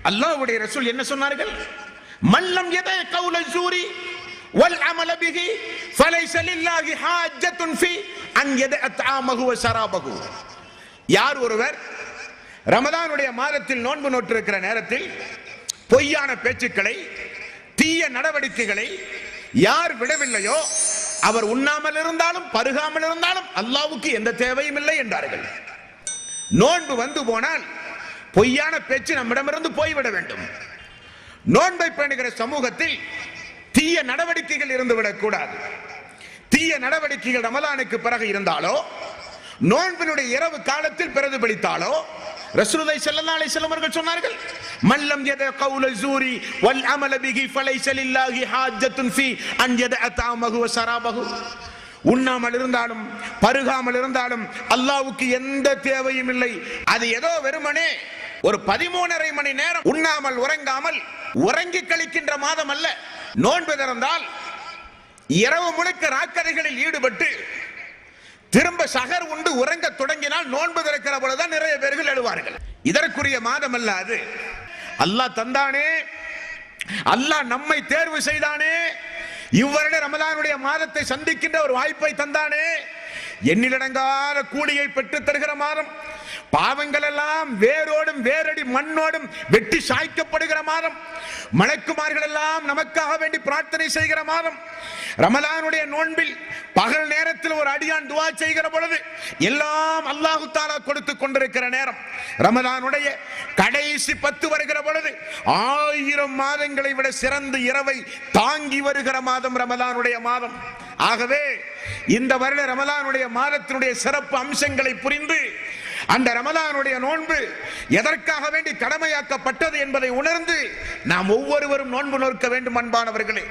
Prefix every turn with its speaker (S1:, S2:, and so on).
S1: அல்லாஹ்வுடைய ரசூல் என்ன சொன்னார்கள்? மல்லம் யதை கௌல ஸூரி வல் அமல பிஹி ஃபலைஸ லில்லாஹி ஹாஜ்ஜத்துன் ஃபீ அன் யதஅ தஆமஹு வ ஷராபஹு. யார் ஒருவர் ரமதானுடைய மாதத்தில் நோன்பு நோற்றிருக்கிற நேரத்தில் பொய்யான பேச்சுக்களை, தீய நடவடிக்கைகளை யார் விடவில்லையோ அவர் உண்ணாமல் இருந்தாலும் பருகாமல் இருந்தாலும் அல்லாஹ்வுக்கு எந்த தேவையும் இல்லை என்றார்கள். நோன்பு வந்து போனால் பொய்யான பேச்சு நம்மிடமிருந்து போய்விட வேண்டும். நோன்பை பேணுகிற சமூகத்தில் தீய நடவடிக்கைகள் இருந்துவிடக் கூடாது. தீய நடவடிக்கைகள் ரமலானுக்கு பிறகு இருந்தாலோ நோன்பினுடைய இரவு காலத்தில் பிரதிபலித்தாலோ ரசூலுல்லாஹி ஸல்லல்லாஹு அலைஹி வஸல்லம் அவர்கள் சொன்னார்கள், மல்லம் யத கௌல ஸூரி வல் அமல பிஹி ஃபலைஸ லில்லாஹி ஹாஜ்ஜத்துன் ஃபீ அன் யதஅ தஆமஹு வ ஷராபஹு. உண்ணாமல் இருந்தாலும் பருகாமல் இருந்தாலும் அல்லாஹ்வுக்கு எந்த தேவையும் இல்லை. அது ஏதோ வெறுமனே ஒரு 13.5 மணி நேரம் உண்ணாமல் உறங்காமல் உறங்கி கழிக்கின்ற மாதம் அல்ல. நோன்பு திறந்தால் இரவு முழுக்க ராக்கதைகளில் ஈடுபட்டு திரும்ப சகர் உண்டு உறங்க தொடங்கினால் நோன்பு திறக்கிற பொழுதுதான் நிறைய பேர்கள் எழுவார்கள். இதற்குரிய மாதம் அல்ல அது. அல்லாஹ் தந்தானே, அல்லாஹ் நம்மை தேர்வு செய்தானே, இவ்வருட ரமலானுடைய மாதத்தை சந்திக்கின்ற ஒரு வாய்ப்பை தந்தானே, எண்ணிலடங்காத கூலியை பெற்று தருகிற மாதம், பாவங்கள் எல்லாம் வேரோடும் வேரடி மண்ணோடும் வெட்டி சாய்க்கப்படுகிற மாதம், மலக்குமார்கள் எல்லாம் நமக்காக வேண்டி பிரார்த்தனை செய்கிற மாதம், ரமலானுடைய நோன்பில் பகல் நேரத்தில் ஒரு அடியான் துஆ செய்கிற பொழுது எல்லாம் அல்லாஹ் தஆலா கொடுத்து கொண்டிருக்கிற நேரம், ரமலானுடைய கடைசி 10 வருகிற பொழுது 1000 மாதங்களை விட சிறந்த இரவை தாங்கி வருகிற மாதம் ரமலானுடைய மாதம். ஆகவே இந்த வருட ரமலானுடைய மாதத்தினுடைய சிறப்பு அம்சங்களை புரிந்து அந்த ரமலானுடைய நோன்பு எதற்காக வேண்டி கடமையாக்கப்பட்டது என்பதை உணர்ந்து நாம் ஒவ்வொருவரும் நோன்பு நோக்க வேண்டும். அன்பானவர்களே,